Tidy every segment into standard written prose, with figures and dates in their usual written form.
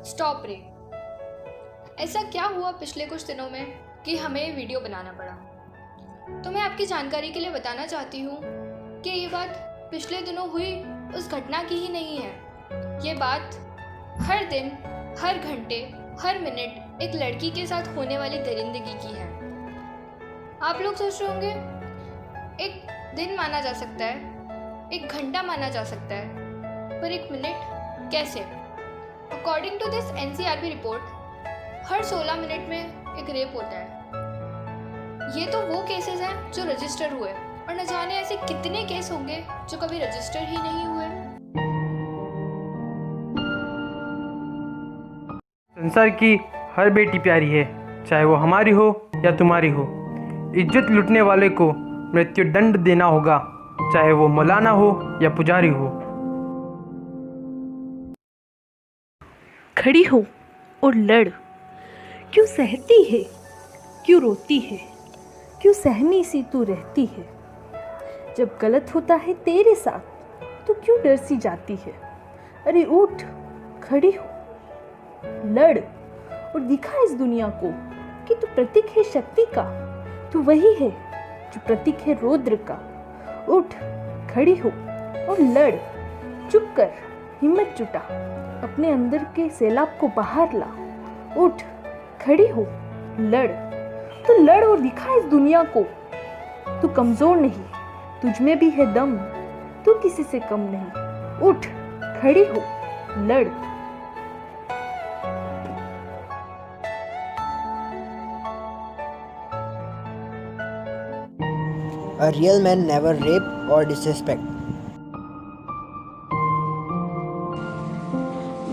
Stop rape. ऐसा क्या हुआ पिछले कुछ दिनों में कि हमें ये वीडियो बनाना पड़ा। तो मैं आपकी जानकारी के लिए बताना चाहती हूँ कि ये बात पिछले दिनों हुई उस घटना की ही नहीं है। ये बात हर दिन, हर घंटे, हर मिनट एक लड़की के साथ होने वाली दरिंदगी की है। आप लोग सोच रहे होंगे एक दिन माना जा सकता है, एक घंटा माना जा सकता है, पर एक मिनट कैसे? According to this NCRB report, हर 16 मिनट में एक रेप होता है। ये तो वो केसेस हैं जो रजिस्टर हुए, और न जाने ऐसे कितने केस होंगे जो कभी रजिस्टर ही नहीं हुए। संसार की हर बेटी प्यारी है, चाहे वो हमारी हो या तुम्हारी हो। इज्जत लूटने वाले को मृत्यु दंड देना होगा, चाहे वो मौलाना हो या पुजारी हो। खड़ी हो और लड़। क्यों सहती है, क्यों रोती है, क्यों सहमी सी तू रहती है। जब गलत होता है तेरे साथ तो क्यों डर सी जाती है। अरे उठ, खड़ी हो, लड़ और दिखा इस दुनिया को कि तू प्रतीक है शक्ति का। तू वही है जो प्रतीक है रौद्र का। उठ, खड़ी हो और लड़। चुप कर, हिम्मत जुटा, अपने अंदर के सैलाब को बाहर ला। उठ, खड़ी हो, लड़। तो लड़ और दिखा इस दुनिया को तू कमजोर नहीं, तुझ में भी है दम, तू किसी से कम नहीं। उठ, खड़ी हो, लड़। A real man never rape or disrespect.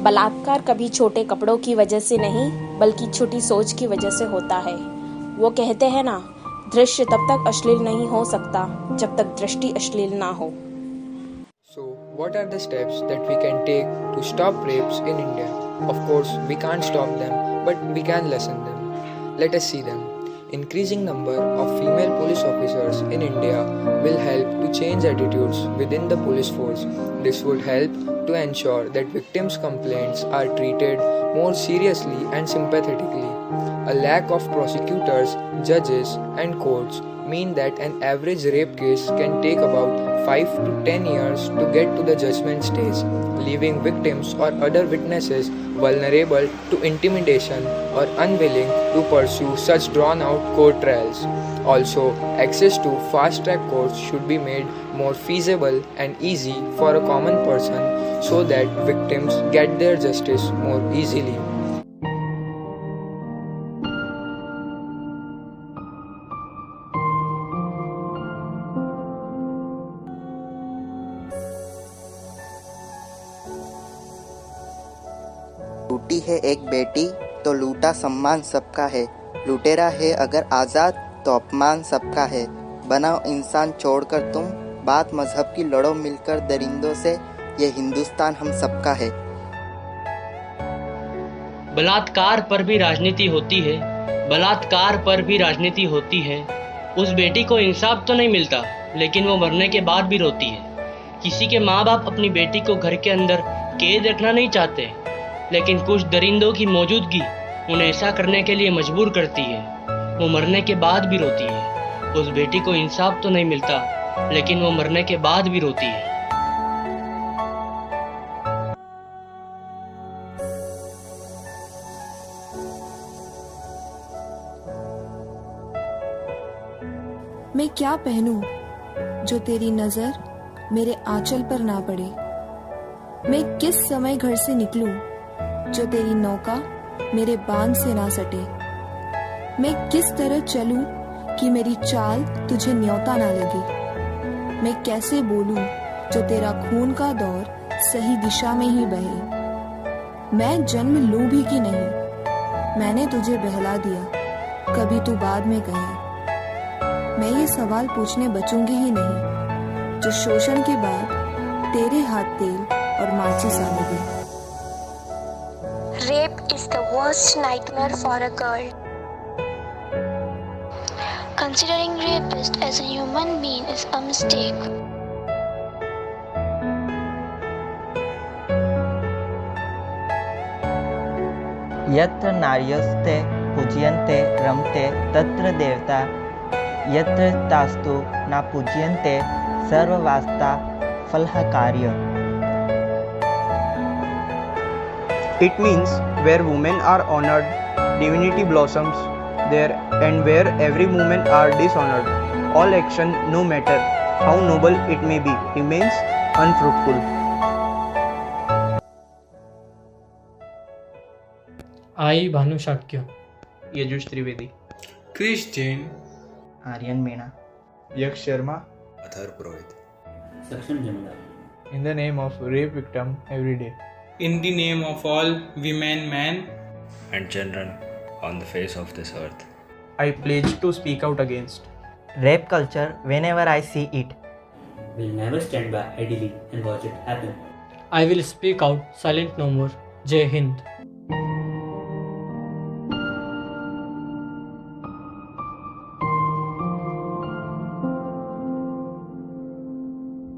बलात्कार कभी छोटे कपड़ों की वजह से नहीं, बल्कि छोटी सोच की वजह से होता है। वो कहते हैं ना, दृश्य तब तक अश्लील नहीं हो सकता जब तक दृष्टि अश्लील ना हो। So, what are the steps that we can take to stop rapes in India? Of course, we can't stop them, but we can lessen them. Let us see them. Increasing number of female police officers in India will help to change attitudes within the police force. This would help to ensure that victims' complaints are treated more seriously and sympathetically. A lack of prosecutors, judges, and courts mean that an average rape case can take about 5 to 10 years to get to the judgment stage, leaving victims or other witnesses vulnerable to intimidation or unwilling to pursue such drawn-out court trials. Also, access to fast-track courts should be made more feasible and easy for a common person so that victims get their justice more easily. लूटी है एक बेटी तो लूटा सम्मान सबका है। लुटेरा है अगर आज़ाद तो अपमान सबका है। बनाओ इंसान छोड़कर तुम, बात मजहब की लड़ो मिलकर दरिंदों से। ये हिंदुस्तान हम सबका है। बलात्कार पर भी राजनीति होती है, बलात्कार पर भी राजनीति होती है। उस बेटी को इंसाफ तो नहीं मिलता, लेकिन वो मरने के बाद भी रोती है। किसी के माँ बाप अपनी बेटी को घर के अंदर कैद रखना नहीं चाहते, लेकिन कुछ दरिंदों की मौजूदगी उन्हें ऐसा करने के लिए मजबूर करती है। वो मरने के बाद भी रोती है। उस बेटी को इंसाफ तो नहीं मिलता, लेकिन वो मरने के बाद भी रोती है। मैं क्या पहनूं जो तेरी नजर मेरे आंचल पर ना पड़े। मैं किस समय घर से निकलूं जो तेरी नौका मेरे बांध से ना सटे। मैं किस तरह चलूं कि मेरी चाल तुझे न्योता ना लगे। मैं कैसे बोलूं जो तेरा खून का दौर सही दिशा में ही बहे। मैं जन्म लूं भी कि नहीं, मैंने तुझे बहला दिया, कभी तू बाद में कहे। मैं ये सवाल पूछने बचूंगी ही नहीं जो शोषण के बाद तेरे हाथ तेल और माचिस आ लगे। Rape is the worst nightmare for a girl. Considering rapist as a human being is a mistake. यत्र नार्यस्ते पूज्यन्ते रमते तत्र देवता यत्र तास्तु न पूज्यन्ते सर्ववास्ता फलहाकार्य. It means where women are honored, divinity blossoms there, and where every woman are dishonored, all action, no matter how noble it may be, remains unfruitful. आई भानुशाक्य, यजुष त्रिवेदी, क्रिश जैन, आर्यन मीणा, यक्ष शर्मा, अथर पुरोहित. सक्षम जमींदार. in the name of rape victim every day. In the name of all women, men, and children on the face of this earth. I pledge to speak out against rape culture whenever I see it. Will never stand by idly and watch it happen. I will speak out silent no more. Jai Hind.